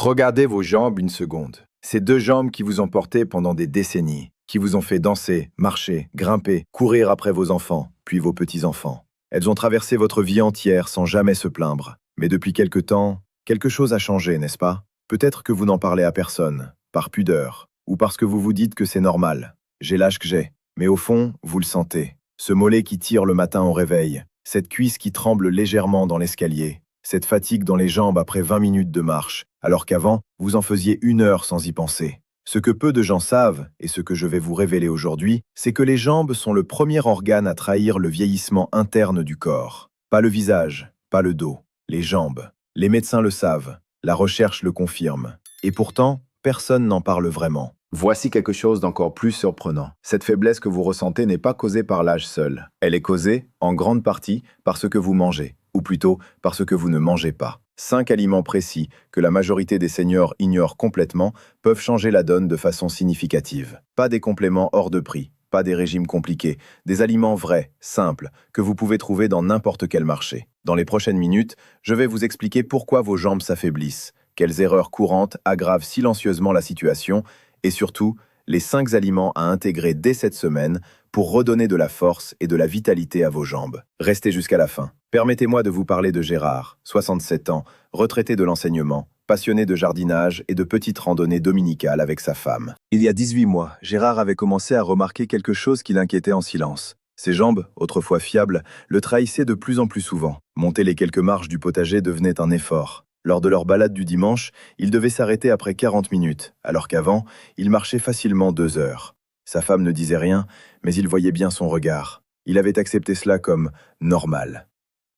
Regardez vos jambes une seconde. Ces deux jambes qui vous ont porté pendant des décennies, qui vous ont fait danser, marcher, grimper, courir après vos enfants, puis vos petits-enfants. Elles ont traversé votre vie entière sans jamais se plaindre. Mais depuis quelque temps, quelque chose a changé, n'est-ce pas? Peut-être que vous n'en parlez à personne, par pudeur, ou parce que vous vous dites que c'est normal. J'ai l'âge que j'ai. Mais au fond, vous le sentez. Ce mollet qui tire le matin au réveil, cette cuisse qui tremble légèrement dans l'escalier, cette fatigue dans les jambes après 20 minutes de marche, alors qu'avant, vous en faisiez 1 heure sans y penser. Ce que peu de gens savent, et ce que je vais vous révéler aujourd'hui, c'est que les jambes sont le premier organe à trahir le vieillissement interne du corps. Pas le visage, pas le dos, les jambes. Les médecins le savent, la recherche le confirme. Et pourtant, personne n'en parle vraiment. Voici quelque chose d'encore plus surprenant. Cette faiblesse que vous ressentez n'est pas causée par l'âge seul. Elle est causée, en grande partie, par ce que vous mangez, ou plutôt par ce que vous ne mangez pas. 5 aliments précis, que la majorité des seniors ignorent complètement, peuvent changer la donne de façon significative. Pas des compléments hors de prix, pas des régimes compliqués, des aliments vrais, simples, que vous pouvez trouver dans n'importe quel marché. Dans les prochaines minutes, je vais vous expliquer pourquoi vos jambes s'affaiblissent, quelles erreurs courantes aggravent silencieusement la situation, et surtout, les 5 aliments à intégrer dès cette semaine pour redonner de la force et de la vitalité à vos jambes. Restez jusqu'à la fin. Permettez-moi de vous parler de Gérard, 67 ans, retraité de l'enseignement, passionné de jardinage et de petites randonnées dominicales avec sa femme. Il y a 18 mois, Gérard avait commencé à remarquer quelque chose qui l'inquiétait en silence. Ses jambes, autrefois fiables, le trahissaient de plus en plus souvent. Monter les quelques marches du potager devenait un effort. Lors de leur balade du dimanche, il devait s'arrêter après 40 minutes, alors qu'avant, il marchait facilement 2 heures. Sa femme ne disait rien, mais il voyait bien son regard. Il avait accepté cela comme normal.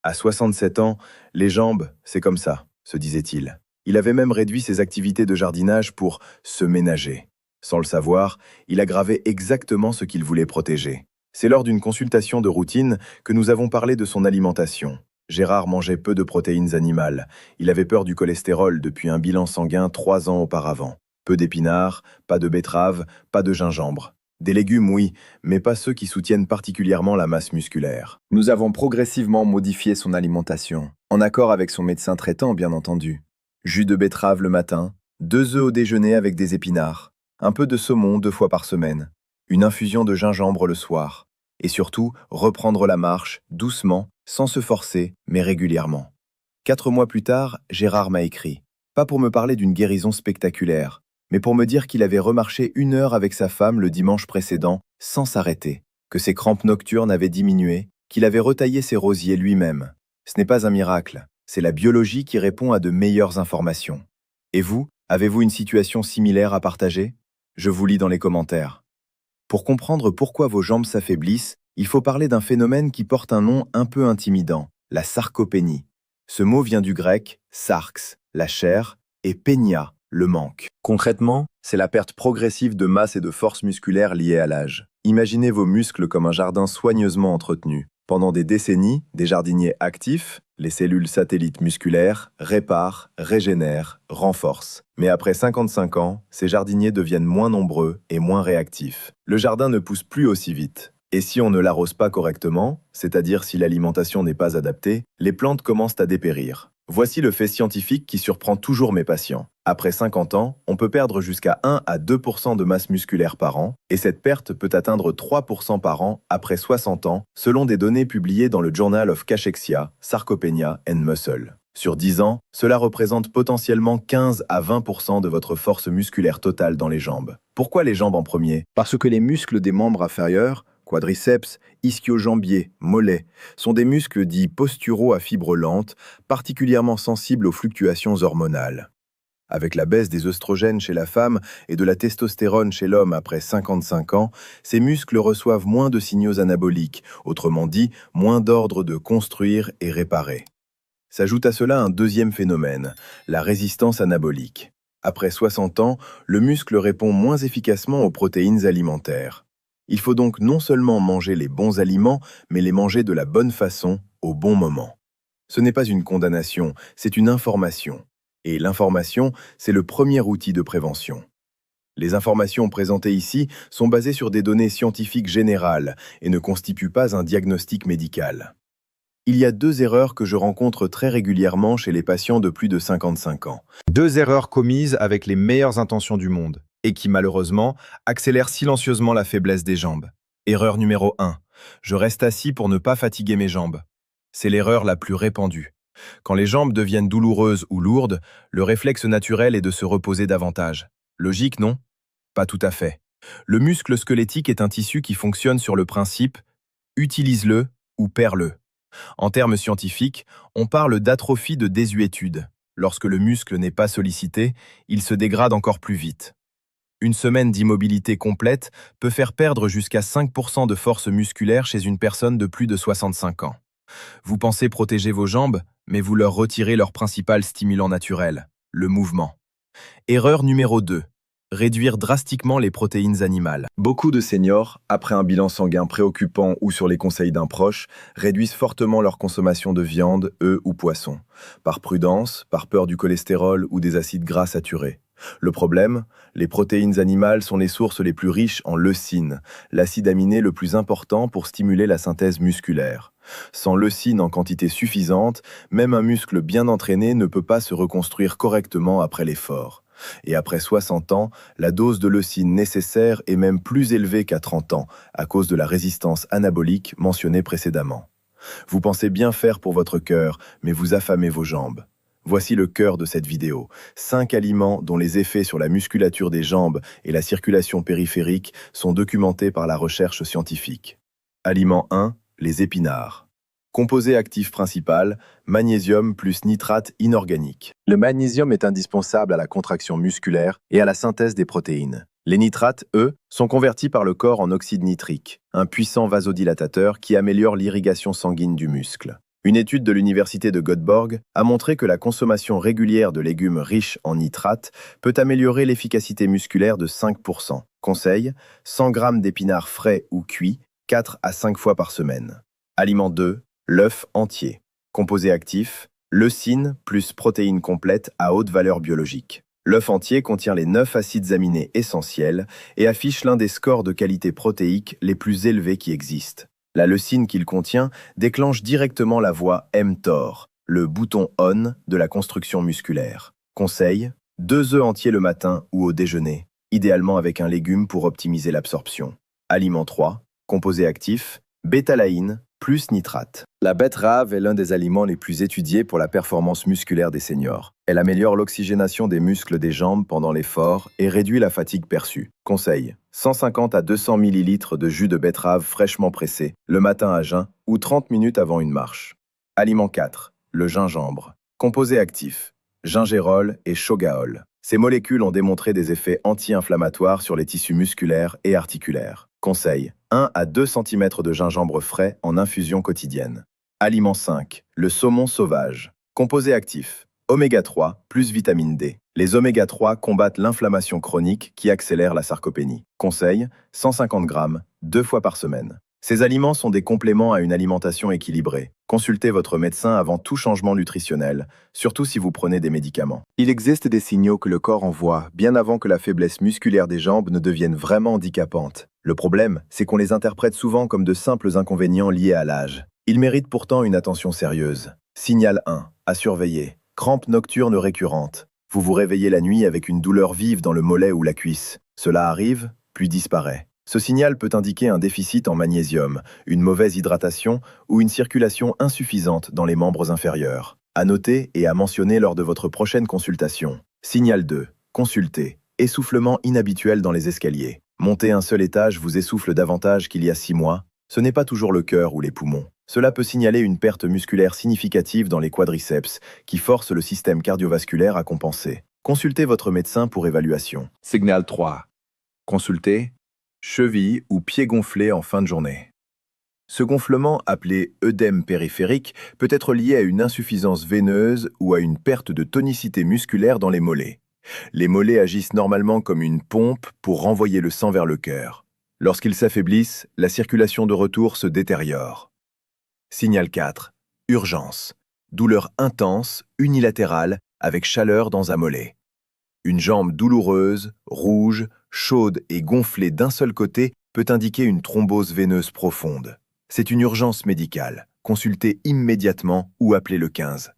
À 67 ans, les jambes, c'est comme ça, se disait-il. Il avait même réduit ses activités de jardinage pour se ménager. Sans le savoir, il aggravait exactement ce qu'il voulait protéger. C'est lors d'une consultation de routine que nous avons parlé de son alimentation. Gérard mangeait peu de protéines animales. Il avait peur du cholestérol depuis un bilan sanguin 3 ans auparavant. Peu d'épinards, pas de betteraves, pas de gingembre. Des légumes, oui, mais pas ceux qui soutiennent particulièrement la masse musculaire. Nous avons progressivement modifié son alimentation, en accord avec son médecin traitant, bien entendu. Jus de betterave le matin, 2 œufs au déjeuner avec des épinards, un peu de saumon 2 fois par semaine, une infusion de gingembre le soir, et surtout reprendre la marche, doucement, sans se forcer, mais régulièrement. 4 mois plus tard, Gérard m'a écrit, pas pour me parler d'une guérison spectaculaire, mais pour me dire qu'il avait remarché 1 heure avec sa femme le dimanche précédent, sans s'arrêter, que ses crampes nocturnes avaient diminué, qu'il avait retaillé ses rosiers lui-même. Ce n'est pas un miracle, c'est la biologie qui répond à de meilleures informations. Et vous, avez-vous une situation similaire à partager? Je vous lis dans les commentaires. Pour comprendre pourquoi vos jambes s'affaiblissent, il faut parler d'un phénomène qui porte un nom un peu intimidant, la sarcopénie. Ce mot vient du grec « sarx », la chair, et « pénia », le manque. Concrètement, c'est la perte progressive de masse et de force musculaire liée à l'âge. Imaginez vos muscles comme un jardin soigneusement entretenu. Pendant des décennies, des jardiniers actifs, les cellules satellites musculaires, réparent, régénèrent, renforcent. Mais après 55 ans, ces jardiniers deviennent moins nombreux et moins réactifs. Le jardin ne pousse plus aussi vite. Et si on ne l'arrose pas correctement, c'est-à-dire si l'alimentation n'est pas adaptée, les plantes commencent à dépérir. Voici le fait scientifique qui surprend toujours mes patients. Après 50 ans, on peut perdre jusqu'à 1 à 2% de masse musculaire par an, et cette perte peut atteindre 3% par an après 60 ans, selon des données publiées dans le Journal of Cachexia, Sarcopenia and Muscle. Sur 10 ans, cela représente potentiellement 15 à 20% de votre force musculaire totale dans les jambes. Pourquoi les jambes en premier? Parce que les muscles des membres inférieurs, quadriceps, ischio-jambiers, mollets, sont des muscles dits posturaux à fibres lentes, particulièrement sensibles aux fluctuations hormonales. Avec la baisse des œstrogènes chez la femme et de la testostérone chez l'homme après 55 ans, ces muscles reçoivent moins de signaux anaboliques, autrement dit, moins d'ordre de construire et réparer. S'ajoute à cela un deuxième phénomène, la résistance anabolique. Après 60 ans, le muscle répond moins efficacement aux protéines alimentaires. Il faut donc non seulement manger les bons aliments, mais les manger de la bonne façon, au bon moment. Ce n'est pas une condamnation, c'est une information. Et l'information, c'est le premier outil de prévention. Les informations présentées ici sont basées sur des données scientifiques générales et ne constituent pas un diagnostic médical. Il y a deux erreurs que je rencontre très régulièrement chez les patients de plus de 55 ans. Deux erreurs commises avec les meilleures intentions du monde et qui, malheureusement, accélèrent silencieusement la faiblesse des jambes. Erreur numéro 1. Je reste assis pour ne pas fatiguer mes jambes. C'est l'erreur la plus répandue. Quand les jambes deviennent douloureuses ou lourdes, le réflexe naturel est de se reposer davantage. Logique, non? Pas tout à fait. Le muscle squelettique est un tissu qui fonctionne sur le principe « utilise-le ou perds-le ». En termes scientifiques, on parle d'atrophie de désuétude. Lorsque le muscle n'est pas sollicité, il se dégrade encore plus vite. Une semaine d'immobilité complète peut faire perdre jusqu'à 5% de force musculaire chez une personne de plus de 65 ans. Vous pensez protéger vos jambes, mais vous leur retirez leur principal stimulant naturel, le mouvement. Erreur numéro 2. Réduire drastiquement les protéines animales. Beaucoup de seniors, après un bilan sanguin préoccupant ou sur les conseils d'un proche, réduisent fortement leur consommation de viande, œufs ou poissons. Par prudence, par peur du cholestérol ou des acides gras saturés. Le problème, les protéines animales sont les sources les plus riches en leucine, l'acide aminé le plus important pour stimuler la synthèse musculaire. Sans leucine en quantité suffisante, même un muscle bien entraîné ne peut pas se reconstruire correctement après l'effort. Et après 60 ans, la dose de leucine nécessaire est même plus élevée qu'à 30 ans, à cause de la résistance anabolique mentionnée précédemment. Vous pensez bien faire pour votre cœur, mais vous affamez vos jambes. Voici le cœur de cette vidéo. 5 aliments dont les effets sur la musculature des jambes et la circulation périphérique sont documentés par la recherche scientifique. Aliment 1, les épinards. Composé actif principal, magnésium plus nitrate inorganique. Le magnésium est indispensable à la contraction musculaire et à la synthèse des protéines. Les nitrates, eux, sont convertis par le corps en oxyde nitrique, un puissant vasodilatateur qui améliore l'irrigation sanguine du muscle. Une étude de l'université de Göteborg a montré que la consommation régulière de légumes riches en nitrates peut améliorer l'efficacité musculaire de 5%. Conseil, 100 g d'épinards frais ou cuits, 4 à 5 fois par semaine. Aliment 2, l'œuf entier. Composé actif, leucine plus protéines complètes à haute valeur biologique. L'œuf entier contient les 9 acides aminés essentiels et affiche l'un des scores de qualité protéique les plus élevés qui existent. La leucine qu'il contient déclenche directement la voie mTOR, le bouton ON de la construction musculaire. Conseil, 2 œufs entiers le matin ou au déjeuner, idéalement avec un légume pour optimiser l'absorption. Aliment 3, composé actif, bétalaïne plus nitrate. La betterave est l'un des aliments les plus étudiés pour la performance musculaire des seniors. Elle améliore l'oxygénation des muscles des jambes pendant l'effort et réduit la fatigue perçue. Conseil, 150 à 200 ml de jus de betterave fraîchement pressé, le matin à jeun ou 30 minutes avant une marche. Aliment 4, le gingembre. Composé actif, gingérol et chogaol. Ces molécules ont démontré des effets anti-inflammatoires sur les tissus musculaires et articulaires. Conseil, 1 à 2 cm de gingembre frais en infusion quotidienne. Aliment 5, le saumon sauvage. Composé actif, oméga 3 plus vitamine D. Les oméga 3 combattent l'inflammation chronique qui accélère la sarcopénie. Conseil, 150 g, 2 fois par semaine. Ces aliments sont des compléments à une alimentation équilibrée. Consultez votre médecin avant tout changement nutritionnel, surtout si vous prenez des médicaments. Il existe des signaux que le corps envoie bien avant que la faiblesse musculaire des jambes ne devienne vraiment handicapante. Le problème, c'est qu'on les interprète souvent comme de simples inconvénients liés à l'âge. Ils méritent pourtant une attention sérieuse. Signal 1, à surveiller. Crampes nocturnes récurrentes. Vous vous réveillez la nuit avec une douleur vive dans le mollet ou la cuisse. Cela arrive, puis disparaît. Ce signal peut indiquer un déficit en magnésium, une mauvaise hydratation ou une circulation insuffisante dans les membres inférieurs. À noter et à mentionner lors de votre prochaine consultation. Signal 2. Consultez. Essoufflement inhabituel dans les escaliers. Monter un seul étage vous essouffle davantage qu'il y a 6 mois. Ce n'est pas toujours le cœur ou les poumons. Cela peut signaler une perte musculaire significative dans les quadriceps, qui force le système cardiovasculaire à compenser. Consultez votre médecin pour évaluation. Signal 3. Consultez. Cheville ou pied gonflé en fin de journée. Ce gonflement, appelé œdème périphérique, peut être lié à une insuffisance veineuse ou à une perte de tonicité musculaire dans les mollets. Les mollets agissent normalement comme une pompe pour renvoyer le sang vers le cœur. Lorsqu'ils s'affaiblissent, la circulation de retour se détériore. Signal 4. Urgence. Douleur intense, unilatérale, avec chaleur dans un mollet. Une jambe douloureuse, rouge, chaude et gonflée d'un seul côté peut indiquer une thrombose veineuse profonde. C'est une urgence médicale. consultez immédiatement ou appelez le 15.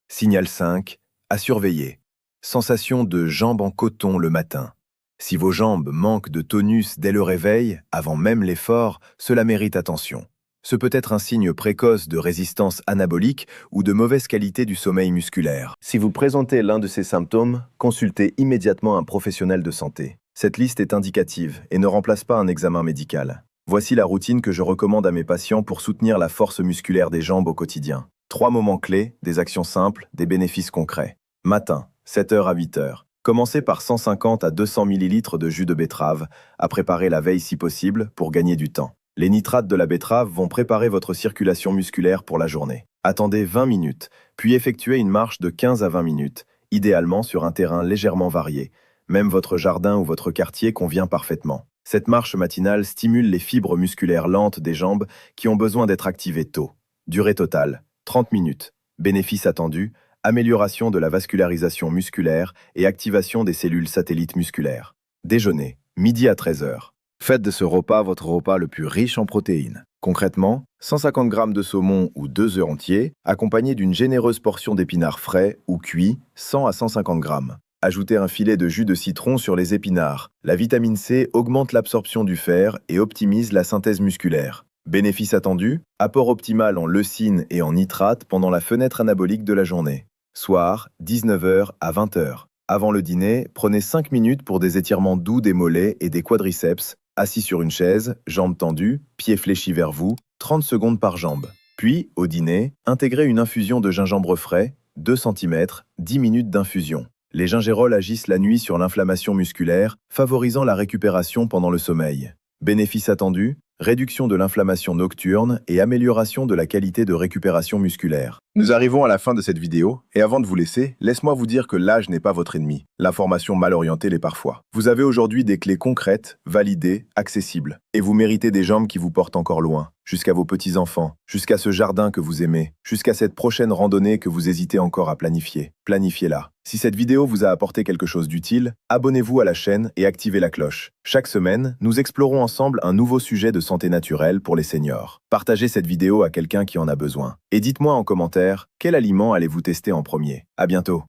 Signal 5, à surveiller. Sensation de jambes en coton le matin. Si vos jambes manquent de tonus dès le réveil, avant même l'effort, cela mérite attention. Ce peut être un signe précoce de résistance anabolique ou de mauvaise qualité du sommeil musculaire. Si vous présentez l'un de ces symptômes, consultez immédiatement un professionnel de santé. Cette liste est indicative et ne remplace pas un examen médical. Voici la routine que je recommande à mes patients pour soutenir la force musculaire des jambes au quotidien. 3 moments clés, des actions simples, des bénéfices concrets. Matin, 7h à 8h. Commencez par 150 à 200 ml de jus de betterave, à préparer la veille si possible pour gagner du temps. Les nitrates de la betterave vont préparer votre circulation musculaire pour la journée. Attendez 20 minutes, puis effectuez une marche de 15 à 20 minutes, idéalement sur un terrain légèrement varié. Même votre jardin ou votre quartier convient parfaitement. Cette marche matinale stimule les fibres musculaires lentes des jambes qui ont besoin d'être activées tôt. Durée totale, 30 minutes. Bénéfice attendu, amélioration de la vascularisation musculaire et activation des cellules satellites musculaires. Déjeuner, midi à 13h. Faites de ce repas votre repas le plus riche en protéines. Concrètement, 150 g de saumon ou 2 œufs entiers, accompagnés d'une généreuse portion d'épinards frais ou cuits, 100 à 150 g. Ajoutez un filet de jus de citron sur les épinards. La vitamine C augmente l'absorption du fer et optimise la synthèse musculaire. Bénéfice attendu, apport optimal en leucine et en nitrate pendant la fenêtre anabolique de la journée. Soir, 19h à 20h. Avant le dîner, prenez 5 minutes pour des étirements doux des mollets et des quadriceps, assis sur une chaise, jambes tendues, pieds fléchis vers vous, 30 secondes par jambe. Puis, au dîner, intégrez une infusion de gingembre frais, 2 cm, 10 minutes d'infusion. Les gingérols agissent la nuit sur l'inflammation musculaire, favorisant la récupération pendant le sommeil. Bénéfice attendu, réduction de l'inflammation nocturne et amélioration de la qualité de récupération musculaire. Nous arrivons à la fin de cette vidéo, et avant de vous laisser, laisse-moi vous dire que l'âge n'est pas votre ennemi. L'information mal orientée l'est parfois. Vous avez aujourd'hui des clés concrètes, validées, accessibles. Et vous méritez des jambes qui vous portent encore loin, jusqu'à vos petits-enfants, jusqu'à ce jardin que vous aimez, jusqu'à cette prochaine randonnée que vous hésitez encore à planifier. Planifiez-la. Si cette vidéo vous a apporté quelque chose d'utile, abonnez-vous à la chaîne et activez la cloche. Chaque semaine, nous explorons ensemble un nouveau sujet de santé naturelle pour les seniors. Partagez cette vidéo à quelqu'un qui en a besoin. Et dites-moi en commentaire, quel aliment allez-vous tester en premier? À bientôt.